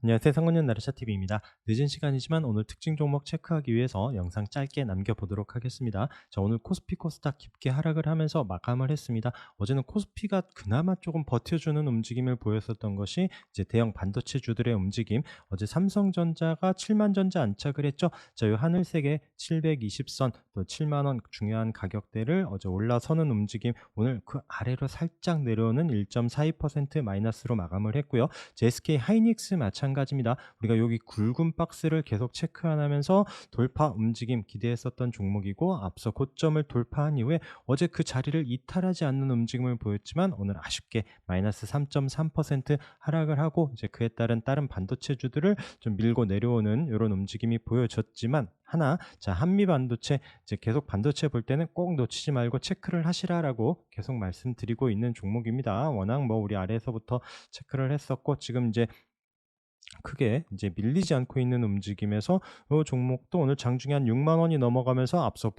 안녕하세요. 상권년 나르샤TV입니다. 늦은 시간이지만 오늘 특징 종목 체크하기 위해서 영상 짧게 남겨보도록 하겠습니다. 자, 오늘 코스피 코스닥 깊게 하락을 하면서 마감을 했습니다. 어제는 코스피가 그나마 조금 버텨주는 움직임을 보였었던 것이 이제 대형 반도체주들의 움직임. 어제 삼성전자가 7만 전자 안착을 했죠. 자, 이 하늘색의 720선 또 7만 원 중요한 가격대를 어제 올라서는 움직임. 오늘 그 아래로 살짝 내려오는 1.42% 마이너스로 마감을 했고요. SK 하이닉스 마찬가지입니다. 우리가 여기 굵은 박스를 계속 체크 안 하면서 돌파 움직임 기대했었던 종목이고, 앞서 고점을 돌파한 이후에 어제 그 자리를 이탈하지 않는 움직임을 보였지만 오늘 아쉽게 마이너스 3.3% 하락을 하고, 이제 그에 따른 다른 반도체주들을 좀 밀고 내려오는 이런 움직임이 보여졌지만, 자, 한미 반도체, 이제 계속 반도체 볼 때는 꼭 놓치지 말고 체크를 하시라라고 계속 말씀드리고 있는 종목입니다. 워낙 우리 아래에서부터 체크를 했었고, 지금 이제 크게 이제 밀리지 않고 있는 움직임에서 이 종목도 오늘 장중에 한 6만 원이 넘어가면서 앞서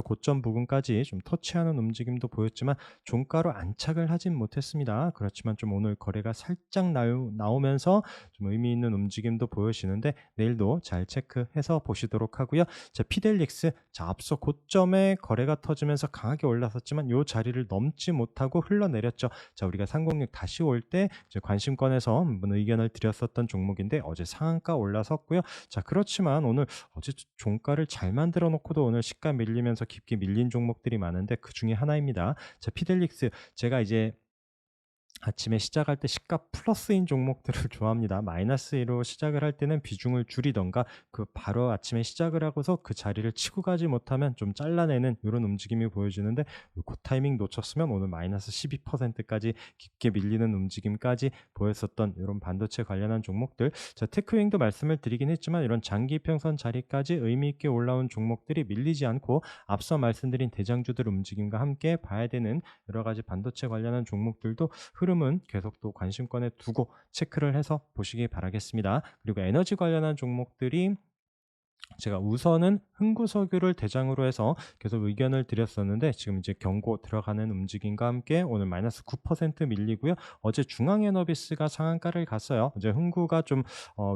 고점 부분까지 좀 터치하는 움직임도 보였지만 종가로 안착을 하진 못했습니다. 그렇지만 좀 오늘 거래가 살짝 나오면서 좀 의미 있는 움직임도 보여지는데, 내일도 잘 체크해서 보시도록 하고요. 자, 피델릭스, 자, 앞서 고점에 거래가 터지면서 강하게 올랐었지만 이 자리를 넘지 못하고 흘러내렸죠. 자, 우리가 306 다시 올 때 관심권에서 한번 의견을 드렸었던 종목인데 어제 상한가 올라섰고요. 자, 그렇지만 오늘 어제 종가를 잘 만들어 놓고도 오늘 시가 밀리면서 깊게 밀린 종목들이 많은데 그 중에 하나입니다. 자, 피델릭스, 제가 이제 아침에 시작할 때 시가 플러스인 종목들을 좋아합니다. 마이너스로 시작을 할 때는 비중을 줄이던가, 그 바로 아침에 시작을 하고서 그 자리를 치고 가지 못하면 좀 잘라내는 이런 움직임이 보여지는데, 그 타이밍 놓쳤으면 오늘 마이너스 12%까지 깊게 밀리는 움직임까지 보였었던 이런 반도체 관련한 종목들. 자, 테크윙도 말씀을 드리긴 했지만 이런 장기 평선 자리까지 의미 있게 올라온 종목들이 밀리지 않고 앞서 말씀드린 대장주들 움직임과 함께 봐야 되는 여러 가지 반도체 관련한 종목들도 흐름은 계속 또 관심권에 두고 체크를 해서 보시기 바라겠습니다. 그리고 에너지 관련한 종목들이 제가 우선은 흥구석유를 대장으로 해서 계속 의견을 드렸었는데, 지금 이제 경고 들어가는 움직임과 함께 오늘 마이너스 9% 밀리고요. 어제 중앙에너비스가 상한가를 갔어요. 이제 흥구가 좀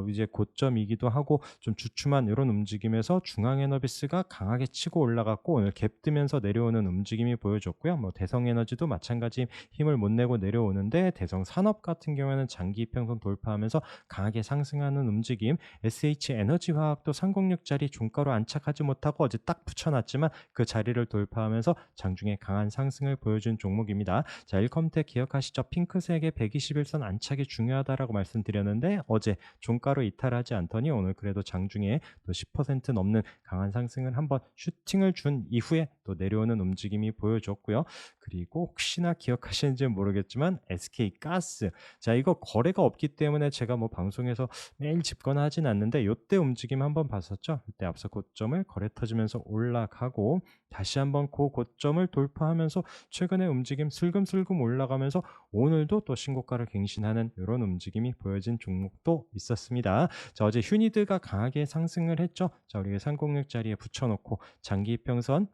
이제 고점이기도 하고 좀 주춤한 이런 움직임에서 중앙에너비스가 강하게 치고 올라갔고 오늘 갭 뜨면서 내려오는 움직임이 보여줬고요. 대성에너지도 마찬가지 힘을 못 내고 내려오는데, 대성산업 같은 경우에는 장기 평선 돌파하면서 강하게 상승하는 움직임. SH에너지화학도 306짜리 종가로 안착하지 못하고 어제 딱 붙여놨지만 그 자리를 돌파하면서 장중에 강한 상승을 보여준 종목입니다. 자, 일컴텍 기억하시죠? 핑크색의 121선 안착이 중요하다라고 말씀드렸는데 어제 종가로 이탈하지 않더니 오늘 그래도 장중에 또 10% 넘는 강한 상승을 한번 슈팅을 준 이후에 또 내려오는 움직임이 보여줬고요. 그리고 혹시나 기억하시는지 모르겠지만 SK가스, 자, 이거 거래가 없기 때문에 제가 방송에서 매일 짚거나 하진 않는데 요때 움직임 한번 봤었죠. 이때 앞서 고점을 거래 터지면서 올라가고 다시 한번 그 고점을 돌파하면서 최근에 움직임 슬금슬금 올라가면서 오늘도 또 신고가를 갱신하는 이런 움직임이 보여진 종목도 있었습니다. 자, 어제 휴니드가 강하게 상승을 했죠. 자, 우리가 306 자리에 붙여놓고 장기 평선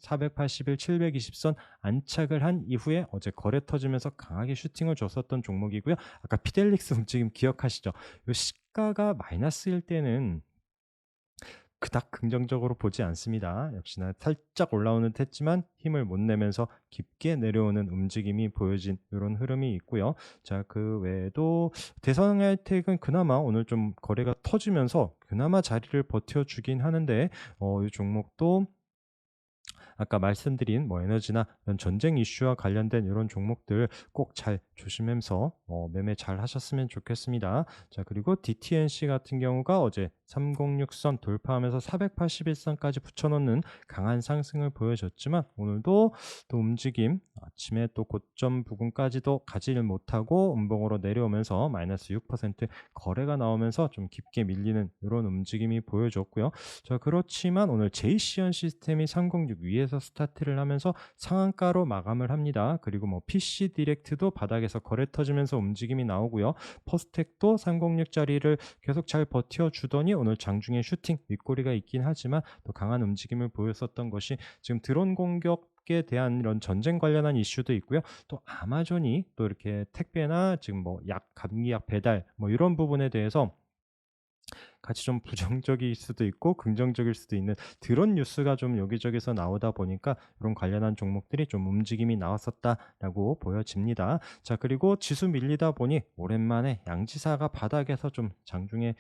481, 720선 안착을 한 이후에 어제 거래 터지면서 강하게 슈팅을 줬었던 종목이고요. 아까 피델릭스 움직임 기억하시죠? 요 시가가 마이너스일 때는 그닥 긍정적으로 보지 않습니다. 역시나 살짝 올라오는 했지만 힘을 못 내면서 깊게 내려오는 움직임이 보여진 이런 흐름이 있고요. 자, 그 외에도 대성하이텍은 그나마 오늘 좀 거래가 터지면서 그나마 자리를 버텨주긴 하는데 이 종목도 아까 말씀드린 에너지나 이런 전쟁 이슈와 관련된 이런 종목들 꼭 잘 조심하면서 매매 잘 하셨으면 좋겠습니다. 자, 그리고 DTNC 같은 경우가 어제 306선 돌파하면서 481선까지 붙여놓는 강한 상승을 보여줬지만 오늘도 또 움직임 아침에 또 고점 부근까지도 가지를 못하고 음봉으로 내려오면서 마이너스 6% 거래가 나오면서 좀 깊게 밀리는 이런 움직임이 보여줬고요. 자, 그렇지만 오늘 JC현 시스템이 306 위에서 자리에서 스타트를 하면서 상한가로 마감을 합니다. 그리고 뭐 PC 디렉트도 바닥에서 거래 터지면서 움직임이 나오고요. 퍼스텍도 306 자리를 계속 잘 버텨주더니 오늘 장중에 슈팅 윗꼬리가 있긴 하지만 또 강한 움직임을 보였었던 것이 지금 드론 공격에 대한 이런 전쟁 관련한 이슈도 있고요. 또 아마존이 또 이렇게 택배나 지금 뭐 감기약 배달 뭐 이런 부분에 대해서 같이 좀 부정적일 수도 있고 긍정적일 수도 있는 드론 뉴스가 좀 여기저기서 나오다 보니까 이런 관련한 종목들이 좀 움직임이 나왔었다라고 보여집니다. 자, 그리고 지수 밀리다 보니 오랜만에 양지사가 바닥에서 좀 장중에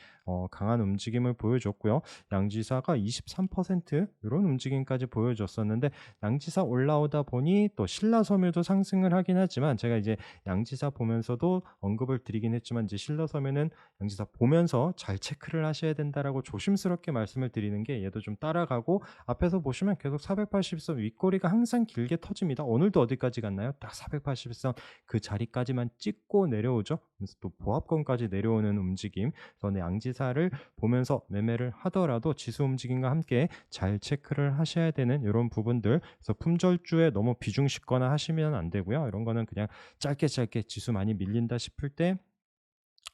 강한 움직임을 보여줬고요. 양지사가 23% 이런 움직임까지 보여줬었는데 양지사 올라오다 보니 또 신라섬유도 상승을 하긴 하지만 제가 이제 양지사 보면서도 언급을 드리긴 했지만 이제 신라섬유는 양지사 보면서 잘 체크를 하셔야 된다라고 조심스럽게 말씀을 드리는 게 얘도 좀 따라가고 앞에서 보시면 계속 480선 윗꼬리가 항상 길게 터집니다. 오늘도 어디까지 갔나요? 딱 480선 그 자리까지만 찍고 내려오죠. 그래서 또 보합권까지 내려오는 움직임. 그래서 양지사를 보면서 매매를 하더라도 지수 움직임과 함께 잘 체크를 하셔야 되는 이런 부분들. 그래서 품절주에 너무 비중 싣거나 하시면 안 되고요. 이런 거는 그냥 짧게 지수 많이 밀린다 싶을 때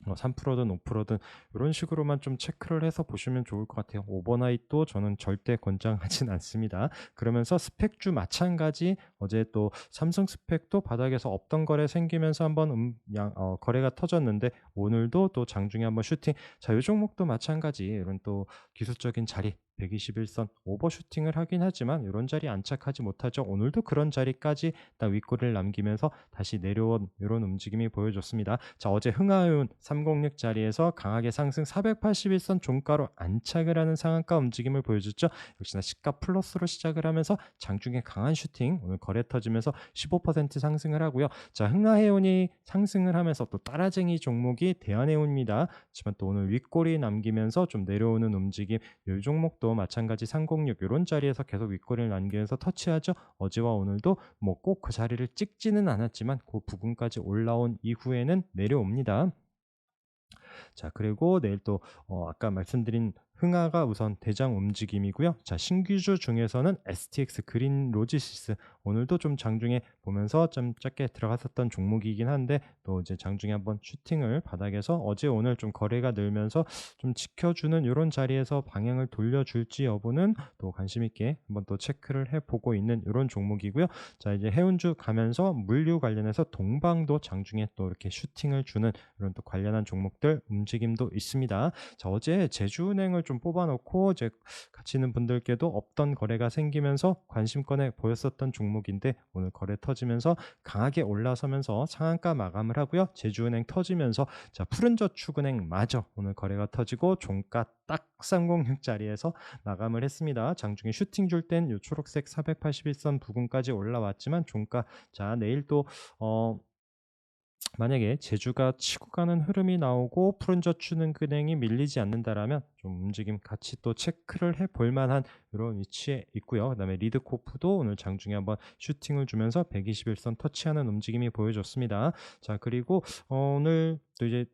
3%든 5%든 이런 식으로만 좀 체크를 해서 보시면 좋을 것 같아요. 오버나잇도 저는 절대 권장하진 않습니다. 그러면서 스펙주 마찬가지 어제 또 삼성 스펙도 바닥에서 없던 거래 생기면서 한번 거래가 터졌는데 오늘도 또 장중에 한번 슈팅. 자, 이 종목도 마찬가지 이런 또 기술적인 자리 121선 오버슈팅을 하긴 하지만 이런 자리 안착하지 못하죠. 오늘도 그런 자리까지 딱 윗꼬리를 남기면서 다시 내려온 이런 움직임이 보여줬습니다. 자, 어제 흥하윤 306 자리에서 강하게 상승 481선 종가로 안착을 하는 상한가 움직임을 보여줬죠. 역시나 시가 플러스로 시작을 하면서 장중에 강한 슈팅 오늘 거래 터지면서 15% 상승을 하고요. 자, 흥하해운이 상승을 하면서 또 따라쟁이 종목이 대한해운입니다. 하지만 또 오늘 윗꼬리 남기면서 좀 내려오는 움직임 이 종목도 마찬가지 306 이런 자리에서 계속 윗꼬리를 남기면서 터치하죠. 어제와 오늘도 뭐 꼭 그 자리를 찍지는 않았지만 그 부분까지 올라온 이후에는 내려옵니다. 자, 그리고 내일 또 아까 말씀드린 흥하가 우선 대장 움직임이고요. 자, 신규주 중에서는 STX 그린 로지시스 오늘도 좀 장중에 보면서 좀 작게 들어갔었던 종목이긴 한데 또 이제 장중에 한번 슈팅을 바닥에서 어제 오늘 좀 거래가 늘면서 좀 지켜주는 이런 자리에서 방향을 돌려줄지 여부는 또 관심 있게 한번 또 체크를 해보고 있는 이런 종목이고요. 자, 이제 해운주 가면서 물류 관련해서 동방도 장중에 또 이렇게 슈팅을 주는 이런 또 관련한 종목들 움직임도 있습니다. 자, 어제 제주은행을 좀 뽑아놓고 이제 같이 있는 분들께도 없던 거래가 생기면서 관심권에 보였었던 종목인데 오늘 거래 터지면서 강하게 올라서면서 상한가 마감을 하고요. 제주은행 터지면서 자, 푸른저축은행 마저 오늘 거래가 터지고 종가 딱 306 자리에서 마감을 했습니다. 장중에 슈팅 줄 땐 요 초록색 481선 부근까지 올라왔지만 종가 자, 내일 또 만약에 제주가 치고 가는 흐름이 나오고 푸른저축은행이 밀리지 않는다라면 좀 움직임 같이 또 체크를 해볼 만한 이런 위치에 있고요. 그다음에 리드코프도 오늘 장중에 한번 슈팅을 주면서 121선 터치하는 움직임이 보여줬습니다. 자, 그리고 오늘 또 이제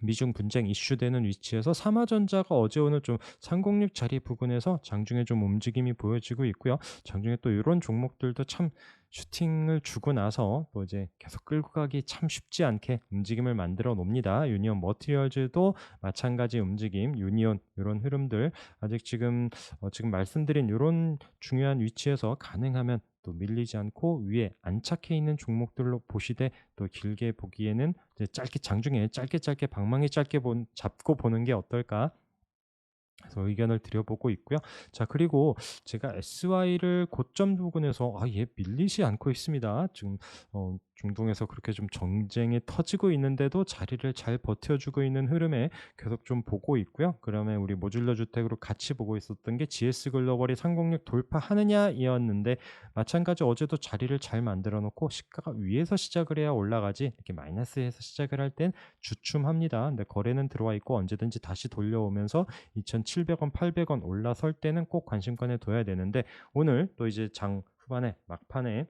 미중 분쟁 이슈되는 위치에서 삼화전자가 어제 오늘 좀 306 자리 부근에서 장중에 좀 움직임이 보여지고 있고요. 장중에 또 이런 종목들도 참 슈팅을 주고 나서 또 이제 계속 끌고 가기 참 쉽지 않게 움직임을 만들어 놉니다. 유니온 머티리얼즈도 마찬가지 움직임, 유니온 이런 흐름들 아직 지금 말씀드린 이런 중요한 위치에서 가능하면 또 밀리지 않고 위에 안착해 있는 종목들로 보시되 또 길게 보기에는 이제 장중에 짧게 방망이 짧게 잡고 보는 게 어떨까? 그래서 의견을 드려보고 있고요. 자, 그리고 제가 SY를 고점 부근에서 얘 밀리지 않고 있습니다. 지금 중동에서 그렇게 좀 정쟁이 터지고 있는데도 자리를 잘 버텨주고 있는 흐름에 계속 좀 보고 있고요. 그러면 우리 모듈러 주택으로 같이 보고 있었던 게 GS 글로벌이 306 돌파하느냐이었는데 마찬가지 어제도 자리를 잘 만들어 놓고 시가가 위에서 시작을 해야 올라가지 이렇게 마이너스에서 시작을 할 땐 주춤합니다. 근데 거래는 들어와 있고 언제든지 다시 돌려오면서 2,700원, 800원 올라설 때는 꼭 관심권에 둬야 되는데 오늘 또 이제 장 후반에 막판에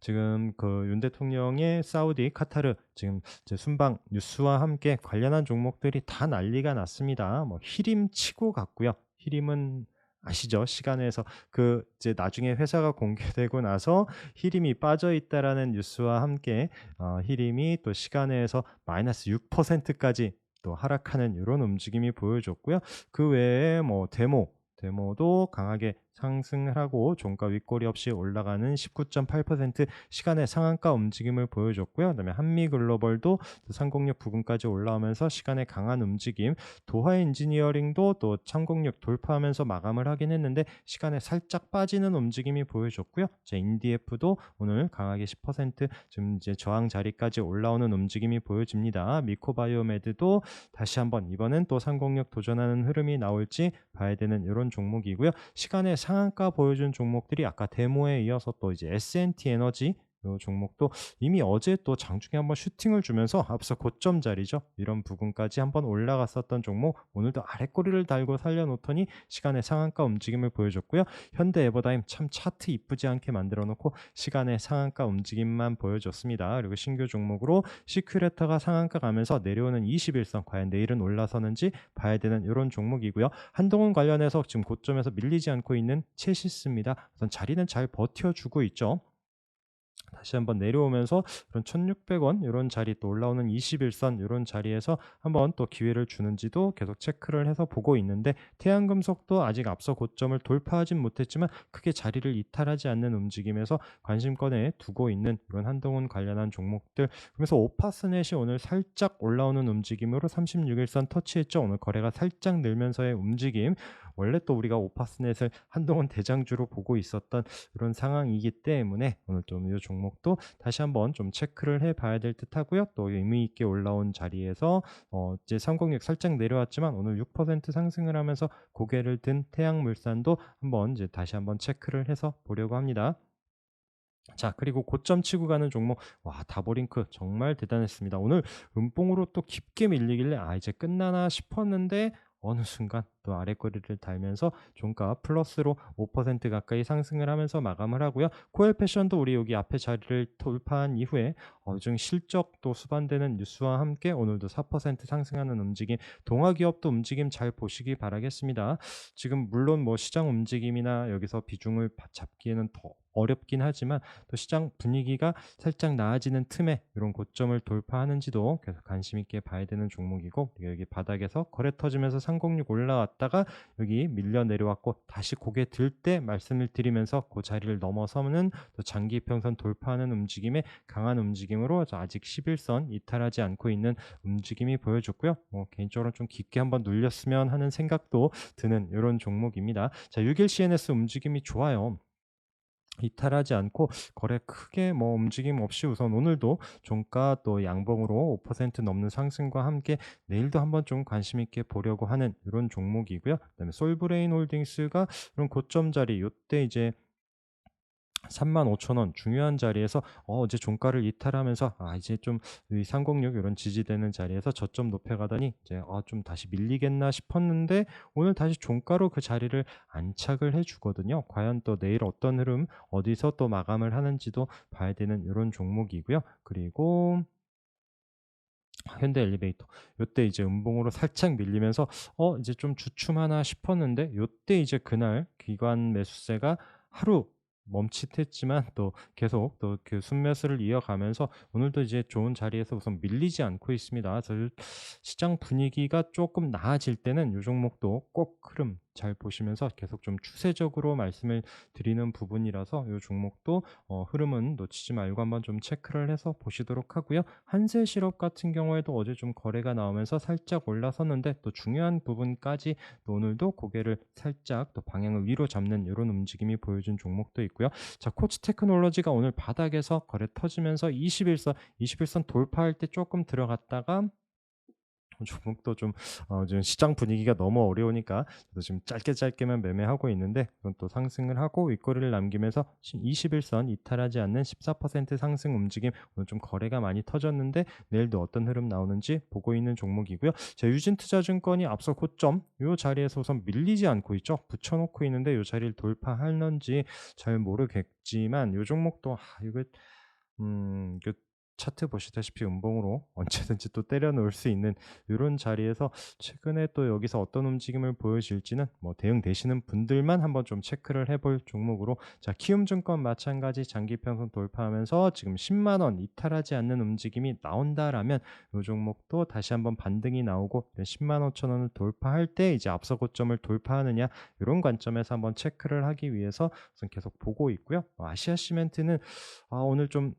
지금 그 윤 대통령의 사우디, 카타르 지금 이제 순방 뉴스와 함께 관련한 종목들이 다 난리가 났습니다. 뭐 히림 치고 갔고요. 히림은 아시죠? 시간에서 그 이제 나중에 회사가 공개되고 나서 히림이 빠져 있다라는 뉴스와 함께 히림이 또 시간에서 마이너스 6%까지 또 하락하는 이런 움직임이 보여줬고요. 그 외에 뭐 데모도 강하게 상승을 하고 종가 윗꼬리 없이 올라가는 19.8% 시간의 상한가 움직임을 보여줬고요. 그다음에 한미글로벌도 306 부근까지 올라오면서 시간의 강한 움직임, 도하 엔지니어링도 또 306 돌파하면서 마감을 하긴 했는데 시간에 살짝 빠지는 움직임이 보여줬고요. 자, 인디에프도 오늘 강하게 10% 지금 이제 저항 자리까지 올라오는 움직임이 보여집니다. 미코바이오메드도 다시 한번 이번엔 또 306 도전하는 흐름이 나올지 봐야 되는 이런 종목이고요. 시간의 상한가 보여준 종목들이 아까 데모에 이어서 또 이제 S&T 에너지 이 종목도 이미 어제 또 장중에 한번 슈팅을 주면서 앞서 고점 자리죠. 이런 부분까지 한번 올라갔었던 종목 오늘도 아랫꼬리를 달고 살려놓더니 시간의 상한가 움직임을 보여줬고요. 현대 에버다임 참 차트 이쁘지 않게 만들어 놓고 시간의 상한가 움직임만 보여줬습니다. 그리고 신규 종목으로 시큐레터가 상한가 가면서 내려오는 21선 과연 내일은 올라서는지 봐야 되는 이런 종목이고요. 한동훈 관련해서 지금 고점에서 밀리지 않고 있는 체시스입니다. 우선 자리는 잘 버텨주고 있죠. 다시 한번 내려오면서 그런 1,600원 이런 자리 또 올라오는 21선 이런 자리에서 한번 또 기회를 주는지도 계속 체크를 해서 보고 있는데 태양금속도 아직 앞서 고점을 돌파하진 못했지만 크게 자리를 이탈하지 않는 움직임에서 관심권에 두고 있는 이런 한동훈 관련한 종목들 그래서 오파스넷이 오늘 살짝 올라오는 움직임으로 36일선 터치했죠. 오늘 거래가 살짝 늘면서의 움직임 원래 또 우리가 오파스넷을 한동훈 대장주로 보고 있었던 이런 상황이기 때문에 오늘 좀 이 종목도 다시 한번 좀 체크를 해봐야 될 듯하고요. 또 의미 있게 올라온 자리에서 이제 306 살짝 내려왔지만 오늘 6% 상승을 하면서 고개를 든 태양물산도 한번 이제 다시 한번 체크를 해서 보려고 합니다. 자, 그리고 고점 치고 가는 종목, 와, 다보링크 정말 대단했습니다. 오늘 음봉으로 또 깊게 밀리길래 이제 끝나나 싶었는데 어느 순간 또 아랫꼬리를 달면서 종가 플러스로 5% 가까이 상승을 하면서 마감을 하고요. 코엘 패션도 우리 여기 앞에 자리를 돌파한 이후에 좀 실적 또 수반되는 뉴스와 함께 오늘도 4% 상승하는 움직임, 동아기업도 움직임 잘 보시기 바라겠습니다. 지금 물론 뭐 시장 움직임이나 여기서 비중을 잡기에는 더 어렵긴 하지만 또 시장 분위기가 살짝 나아지는 틈에 이런 고점을 돌파하는지도 계속 관심 있게 봐야 되는 종목이고 여기 바닥에서 거래 터지면서 306 올라왔다가 여기 밀려 내려왔고 다시 고개 들 때 말씀을 드리면서 그 자리를 넘어서는 또 장기 평선 돌파하는 움직임에 강한 움직임으로 아직 11선 이탈하지 않고 있는 움직임이 보여줬고요. 개인적으로 좀 깊게 한번 눌렸으면 하는 생각도 드는 이런 종목입니다. 자, 6일 CNS 움직임이 좋아요. 이탈하지 않고 거래 크게 뭐 움직임 없이 우선 오늘도 종가 또 양봉으로 5% 넘는 상승과 함께 내일도 한번 좀 관심 있게 보려고 하는 이런 종목이고요. 그다음에 솔브레인 홀딩스가 이런 고점 자리 요때 이제 35,000원 중요한 자리에서 어제 종가를 이탈하면서 이제 좀 이 306 이런 지지되는 자리에서 저점 높여가더니 이제 좀 다시 밀리겠나 싶었는데 오늘 다시 종가로 그 자리를 안착을 해주거든요. 과연 또 내일 어떤 흐름 어디서 또 마감을 하는지도 봐야 되는 이런 종목이고요. 그리고 현대 엘리베이터 요때 이제 음봉으로 살짝 밀리면서 이제 좀 주춤하나 싶었는데 요때 이제 그날 기관 매수세가 하루 멈칫했지만 또 계속 또 그 순매수를 이어가면서 오늘도 이제 좋은 자리에서 우선 밀리지 않고 있습니다. 그래서 시장 분위기가 조금 나아질 때는 요 종목도 꼭 흐름 잘 보시면서 계속 좀 추세적으로 말씀을 드리는 부분이라서 요 종목도 흐름은 놓치지 말고 한번 좀 체크를 해서 보시도록 하고요. 한세실업 같은 경우에도 어제 좀 거래가 나오면서 살짝 올라섰는데 또 중요한 부분까지 또 오늘도 고개를 살짝 또 방향을 위로 잡는 이런 움직임이 보여준 종목도 있고요. 자, 코치 테크놀로지가 오늘 바닥에서 거래 터지면서 21선 돌파할 때 조금 들어갔다가 종목도 좀 지금 시장 분위기가 너무 어려우니까 저도 지금 짧게만 매매하고 있는데 그건 또 상승을 하고 윗꼬리를 남기면서 21선 이탈하지 않는 14% 상승 움직임 오늘 좀 거래가 많이 터졌는데 내일도 어떤 흐름 나오는지 보고 있는 종목이고요. 자, 유진투자증권이 앞서 고점 이 자리에서 우선 밀리지 않고 있죠. 붙여놓고 있는데 이 자리를 돌파할런지 잘 모르겠지만 이 종목도 이거 차트 보시다시피 음봉으로 언제든지 또 때려 놓을 수 있는 이런 자리에서 최근에 또 여기서 어떤 움직임을 보여줄지는 뭐 대응되시는 분들만 한번 좀 체크를 해볼 종목으로, 자 키움증권 마찬가지 장기 평선 돌파하면서 지금 10만 원 이탈하지 않는 움직임이 나온다라면 이 종목도 다시 한번 반등이 나오고 10만 5천 원을 돌파할 때 이제 앞서 고점을 돌파하느냐, 이런 관점에서 한번 체크를 하기 위해서 우선 계속 보고 있고요. 아시아 시멘트는 오늘 좀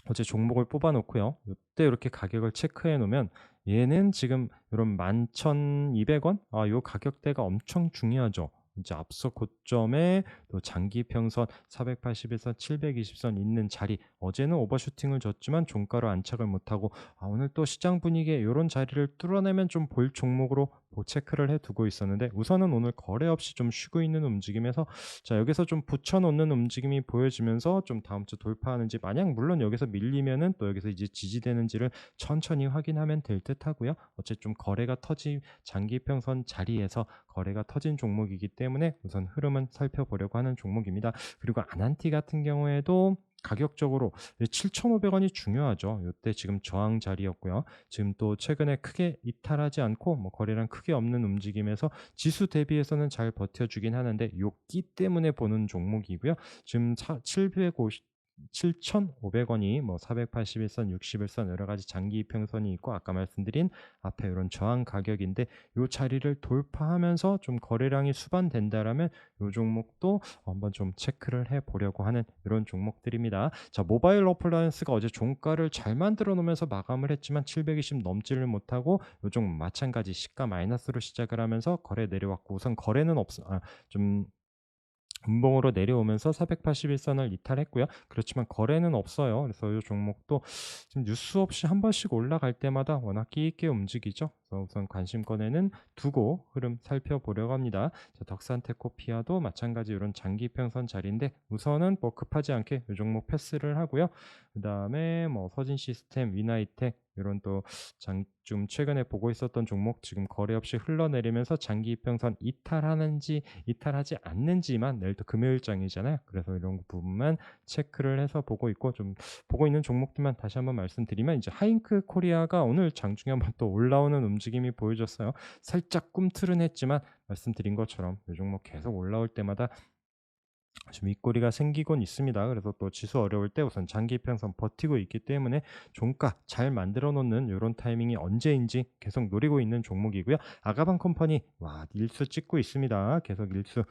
어제 종목을 뽑아 놓고요. 요때 이렇게 가격을 체크해 놓으면 얘는 지금 요런 11,200 원? 요 가격대가 엄청 중요하죠. 이제 앞서 고점에 또 장기 평선 481 선, 720선 있는 자리, 어제는 오버슈팅을 줬지만 종가로 안착을 못하고 오늘 또 시장 분위기에 요런 자리를 뚫어내면 좀 볼 종목으로 체크를 해 두고 있었는데, 우선은 오늘 거래 없이 좀 쉬고 있는 움직임에서 자 여기서 좀 붙여 놓는 움직임이 보여지면서 좀 다음 주 돌파하는지, 만약 물론 여기서 밀리면은 또 여기서 이제 지지되는지를 천천히 확인하면 될 듯하고요. 어쨌든 좀 거래가 터진 장기평선 자리에서 거래가 터진 종목이기 때문에 우선 흐름은 살펴보려고 하는 종목입니다. 그리고 아난티 같은 경우에도 가격적으로 7,500 원이 중요하죠. 요때 지금 저항 자리였고요. 지금 또 최근에 크게 이탈하지 않고 뭐 거래량 크게 없는 움직임에서 지수 대비해서는 잘 버텨주긴 하는데 요 끼 때문에 보는 종목이고요. 지금 750 7,500 원이 뭐 481 선, 61선 여러 가지 장기 이평선이 있고, 아까 말씀드린 앞에 이런 저항 가격인데 요 자리를 돌파하면서 좀 거래량이 수반된다라면 요 종목도 한번 좀 체크를 해 보려고 하는 이런 종목들입니다. 자, 모바일 어플라이언스가 어제 종가를 잘 만들어 놓으면서 마감을 했지만 720 넘지를 못하고 요 종목 마찬가지 시가 마이너스로 시작을 하면서 거래 내려왔고, 우선 거래는 없어 좀 음봉으로 내려오면서 481 선을 이탈했고요. 그렇지만 거래는 없어요. 그래서 이 종목도 지금 뉴스 없이 한 번씩 올라갈 때마다 워낙 끼 있게 움직이죠. 그래서 우선 관심권에는 두고 흐름 살펴보려고 합니다. 자, 덕산테코피아도 마찬가지 이런 장기 평선 자리인데 우선은 뭐 급하지 않게 이 종목 패스를 하고요. 그다음에 뭐 서진 시스템, 위나이텍 이런 또 좀 최근에 보고 있었던 종목 지금 거래 없이 흘러내리면서 장기 이평선 이탈하는지 이탈하지 않는지만, 내일 또 금요일장이잖아요. 그래서 이런 부분만 체크를 해서 보고 있고, 좀 보고 있는 종목들만 다시 한번 말씀드리면, 이제 하잉크 코리아가 오늘 장중에 한번 또 올라오는 움직임이 보여졌어요. 살짝 꿈틀은 했지만 말씀드린 것처럼 이 종목 계속 올라올 때마다 좀 윗꼬리가 생기곤 있습니다. 그래서 또 지수 어려울 때 우선 장기 이평선 버티고 있기 때문에 종가 잘 만들어 놓는 이런 타이밍이 언제인지 계속 노리고 있는 종목이고요. 아가방 컴퍼니 일수 찍고 있습니다. 계속 일수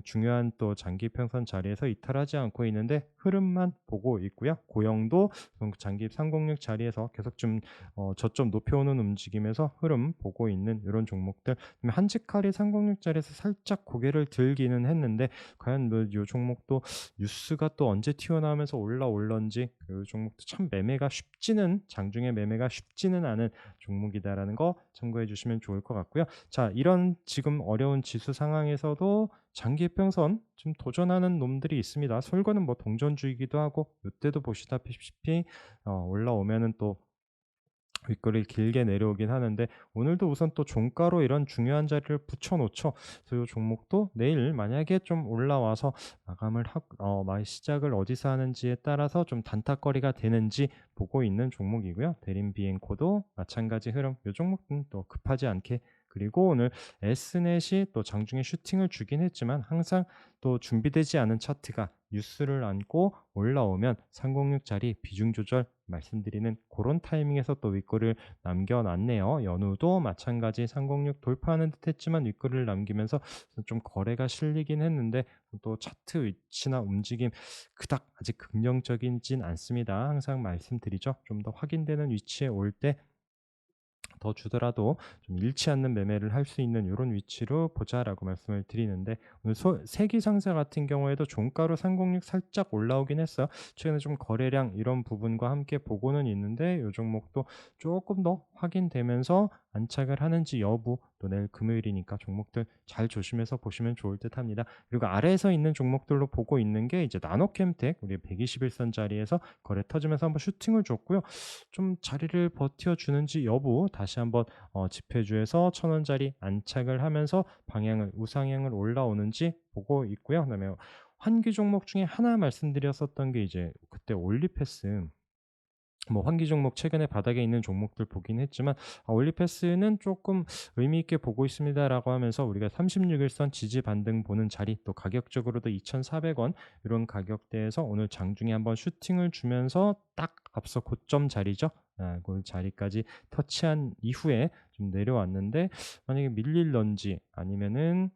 중요한 또 장기 이평선 자리에서 이탈하지 않고 있는데 흐름만 보고 있고요. 고영도 장기 306 자리에서 계속 좀 저점 높여오는 움직임에서 흐름 보고 있는 이런 종목들. 한지칼이 306 자리에서 살짝 고개를 들기는 했는데 과연 뭐 요 종목도 뉴스가 또 언제 튀어나오면서 올라올런지, 그 종목도 참 매매가 쉽지는, 장중에 매매가 쉽지는 않은 종목이다라는 거 참고해 주시면 좋을 것 같고요. 자, 이런 지금 어려운 지수 상황에서도 장기 평선 좀 도전하는 놈들이 있습니다. 설거는 뭐 동전주이기도 하고, 이때도 보시다시피 올라오면은 또 윗거리 길게 내려오긴 하는데 오늘도 우선 또 종가로 이런 중요한 자리를 붙여 놓죠. 그래서 이 종목도 내일 만약에 좀 올라와서 마감을 시작을 어디서 하는지에 따라서 좀 단타거리가 되는지 보고 있는 종목이고요. 대림 비엔코도 마찬가지 흐름. 이 종목은 또 급하지 않게, 그리고 오늘 S넷이 또 장중에 슈팅을 주긴 했지만 항상 또 준비되지 않은 차트가 뉴스를 안고 올라오면 306짜리 비중 조절 말씀드리는 그런 타이밍에서 또 윗골을 남겨놨네요. 연우도 마찬가지 306 돌파하는 듯 했지만 윗골을 남기면서 좀 거래가 실리긴 했는데 또 차트 위치나 움직임 그닥 아직 긍정적이진 않습니다. 항상 말씀드리죠. 좀 더 확인되는 위치에 올때 더 주더라도 좀 잃지 않는 매매를 할 수 있는 이런 위치로 보자라고 말씀을 드리는데, 오늘 세기상사 같은 경우에도 종가로 306 살짝 올라오긴 했어요. 최근에 좀 거래량 이런 부분과 함께 보고는 있는데 이 종목도 조금 더 확인되면서 안착을 하는지 여부, 또 내일 금요일이니까 종목들 잘 조심해서 보시면 좋을 듯합니다. 그리고 아래에서 있는 종목들로 보고 있는 게 이제 나노캠텍, 우리 121선 자리에서 거래 터지면서 한번 슈팅을 줬고요. 좀 자리를 버텨주는지 여부 다시 한번 지표주에서 1,000원짜리 안착을 하면서 방향을 우상향을 올라오는지 보고 있고요. 그다음에 환기 종목 중에 하나 말씀드렸었던 게 이제 그때 올리패스 뭐 환기 종목 최근에 바닥에 있는 종목들 보긴 했지만 올리패스는 조금 의미 있게 보고 있습니다라고 하면서 우리가 36 일선 지지 반등 보는 자리, 또 가격적으로도 2,400원 이런 가격대에서 오늘 장중에 한번 슈팅을 주면서 딱 앞서 고점 자리죠. 그 자리까지 터치한 이후에 좀 내려왔는데, 만약에 밀릴런지 아니면은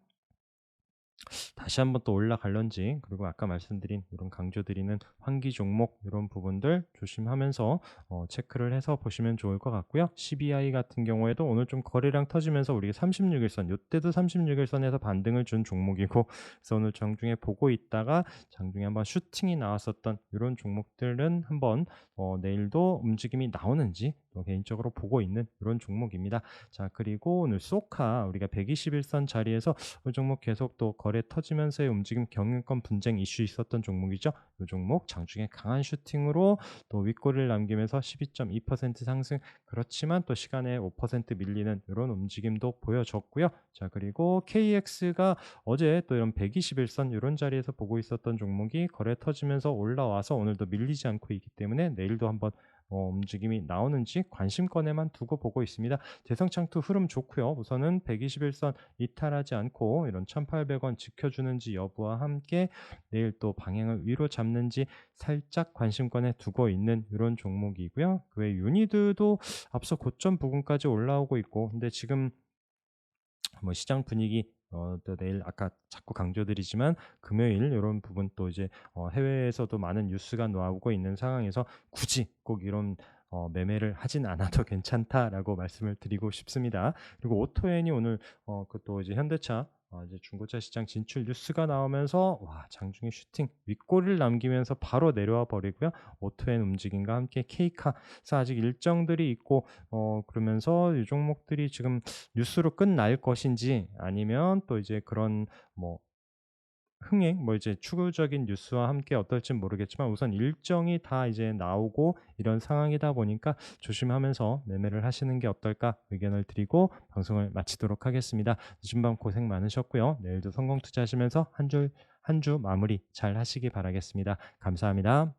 다시 한번 또 올라갈런지, 그리고 아까 말씀드린 이런 강조드리는 환기 종목 이런 부분들 조심하면서 체크를 해서 보시면 좋을 것 같고요. CBI 같은 경우에도 오늘 좀 거래량 터지면서 우리가 36 일선, 요때도 36 일선에서 반등을 준 종목이고, 그래서 오늘 장중에 보고 있다가 장중에 한번 슈팅이 나왔었던 이런 종목들은 한번 내일도 움직임이 나오는지 또 개인적으로 보고 있는 이런 종목입니다. 자, 그리고 오늘 소카 우리가 121선 자리에서 이 종목 계속 또 거래 터지면서의 움직임, 경영권 분쟁 이슈 있었던 종목이죠. 이 종목 장중에 강한 슈팅으로 또 윗골을 남기면서 12.2% 상승, 그렇지만 또 시간에 5% 밀리는 이런 움직임도 보여줬고요. 자, 그리고 KX가 어제 또 이런 121선 이런 자리에서 보고 있었던 종목이 거래 터지면서 올라와서 오늘도 밀리지 않고 있기 때문에 내일도 한번 움직임이 나오는지 관심권에만 두고 보고 있습니다. 대성창투 흐름 좋고요. 우선은 121선 이탈하지 않고 이런 1,800원 지켜주는지 여부와 함께 내일 또 방향을 위로 잡는지 살짝 관심권에 두고 있는 이런 종목이고요. 그 외 유니드도 앞서 고점 부근까지 올라오고 있고, 근데 지금 뭐 시장 분위기, 또 내일 아까 자꾸 강조드리지만 금요일 이런 부분, 또 이제 해외에서도 많은 뉴스가 나오고 있는 상황에서 굳이 꼭 이런 매매를 하진 않아도 괜찮다라고 말씀을 드리고 싶습니다. 그리고 오토엔이 오늘 그 또 이제 현대차 이제 중고차 시장 진출 뉴스가 나오면서 와, 장중에 슈팅 윗골을 남기면서 바로 내려와 버리고요. 오토엔 움직임과 함께 K카사 아직 일정들이 있고, 그러면서 이 종목들이 지금 뉴스로 끝날 것인지, 아니면 또 이제 그런 뭐 흥행, 뭐 이제 추구적인 뉴스와 함께 어떨진 모르겠지만 우선 일정이 다 이제 나오고 이런 상황이다 보니까 조심하면서 매매를 하시는 게 어떨까 의견을 드리고 방송을 마치도록 하겠습니다. 늦은 밤 고생 많으셨고요. 내일도 성공 투자하시면서 한 주 마무리 잘 하시기 바라겠습니다. 감사합니다.